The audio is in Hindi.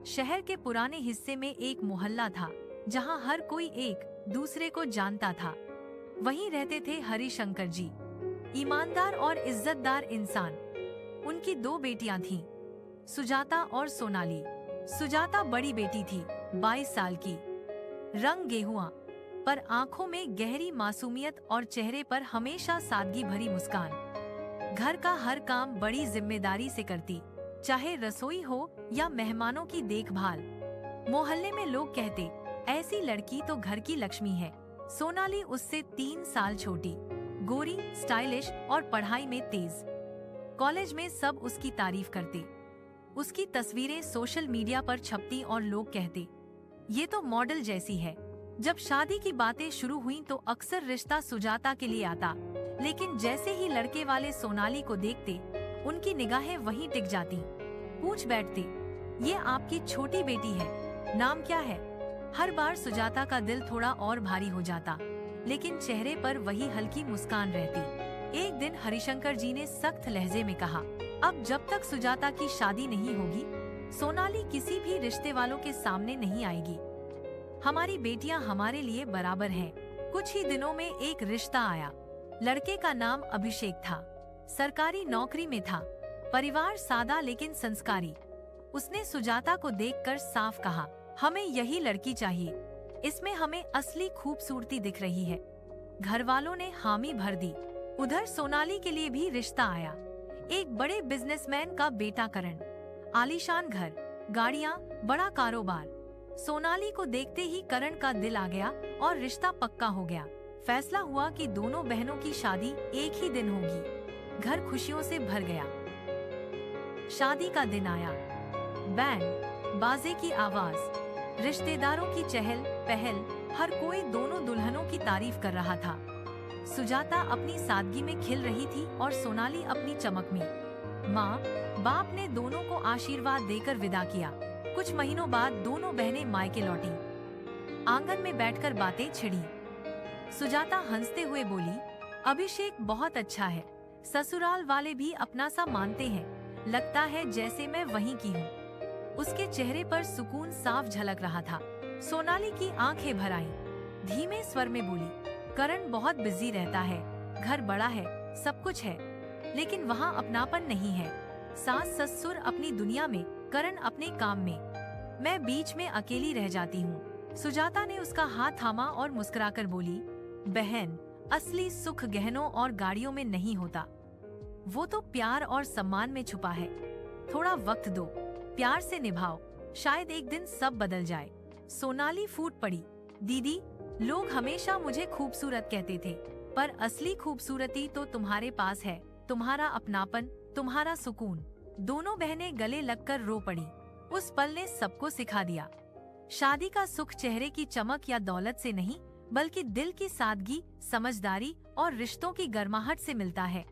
शहर के पुराने हिस्से में एक मोहल्ला था जहां हर कोई एक दूसरे को जानता था। वहीं रहते थे हरिशंकर जी, ईमानदार और इज्जतदार इंसान। उनकी 2 बेटियां थीं, सुजाता और सोनाली। सुजाता बड़ी बेटी थी, 22 साल की, रंग गेहुआ, पर आंखों में गहरी मासूमियत और चेहरे पर हमेशा सादगी भरी मुस्कान। घर का हर काम बड़ी जिम्मेदारी से करती, चाहे रसोई हो या मेहमानों की देखभाल। मोहल्ले में लोग कहते, ऐसी लड़की तो घर की लक्ष्मी है। सोनाली उससे 3 साल छोटी, गोरी, स्टाइलिश और पढ़ाई में तेज। कॉलेज में सब उसकी तारीफ करते। उसकी तस्वीरें सोशल मीडिया पर छपती और लोग कहते, ये तो मॉडल जैसी है। जब शादी की बातें शुरू हुईं तो अक्सर रिश्ता सुजाता के लिए आता, लेकिन जैसे ही लड़के वाले सोनाली को देखते, उनकी निगाहें वहीं टिक जाती। पूछ बैठते, ये आपकी छोटी बेटी है, नाम क्या है? हर बार सुजाता का दिल थोड़ा और भारी हो जाता, लेकिन चेहरे पर वही हल्की मुस्कान रहती। एक दिन हरिशंकर जी ने सख्त लहजे में कहा, अब जब तक सुजाता की शादी नहीं होगी, सोनाली किसी भी रिश्ते वालों के सामने नहीं आएगी। हमारी बेटियां हमारे लिए बराबर हैं। कुछ ही दिनों में एक रिश्ता आया। लड़के का नाम अभिषेक था, सरकारी नौकरी में था, परिवार सादा लेकिन संस्कारी। उसने सुजाता को देखकर साफ कहा, हमें यही लड़की चाहिए, इसमें हमें असली खूबसूरती दिख रही है। घर वालों ने हामी भर दी। उधर सोनाली के लिए भी रिश्ता आया। एक बड़े बिजनेसमैन का बेटा करण, आलीशान घर, गाड़ियां, बड़ा कारोबार। सोनाली को देखते ही करण का दिल आ गया और रिश्ता पक्का हो गया। फैसला हुआ कि दोनों बहनों की शादी एक ही दिन होगी। घर खुशियों से भर गया। शादी का दिन आया। बैंड बाजे की आवाज, रिश्तेदारों की चहल पहल, हर कोई दोनों दुल्हनों की तारीफ कर रहा था। सुजाता अपनी सादगी में खिल रही थी और सोनाली अपनी चमक में। माँ बाप ने दोनों को आशीर्वाद देकर विदा किया। कुछ महीनों बाद दोनों बहनें मायके लौटी। आंगन में बैठकर बातें छिड़ी। सुजाता हंसते हुए बोली, अभिषेक बहुत अच्छा है, ससुराल वाले भी अपना सा मानते हैं, लगता है जैसे मैं वहीं की हूँ। उसके चेहरे पर सुकून साफ झलक रहा था। सोनाली की आंखें भर आईं। धीमे स्वर में बोली, करण बहुत बिजी रहता है, घर बड़ा है, सब कुछ है, लेकिन वहाँ अपनापन नहीं है। सास ससुर अपनी दुनिया में, करण अपने काम में, मैं बीच में अकेली रह जाती हूँ। सुजाता ने उसका हाथ थामा और मुस्कुराकर बोली, बहन, असली सुख गहनों और गाड़ियों में नहीं होता, वो तो प्यार और सम्मान में छुपा है। थोड़ा वक्त दो, प्यार से निभाओ, शायद एक दिन सब बदल जाए। सोनाली फूट पड़ी, दीदी, लोग हमेशा मुझे खूबसूरत कहते थे, पर असली खूबसूरती तो तुम्हारे पास है, तुम्हारा अपनापन, तुम्हारा सुकून। दोनों बहनें गले लगकर रो पड़ी। उस पल ने सबको सिखा दिया, शादी का सुख चेहरे की चमक या दौलत से नहीं, बल्कि दिल की सादगी, समझदारी और रिश्तों की गर्माहट से मिलता है।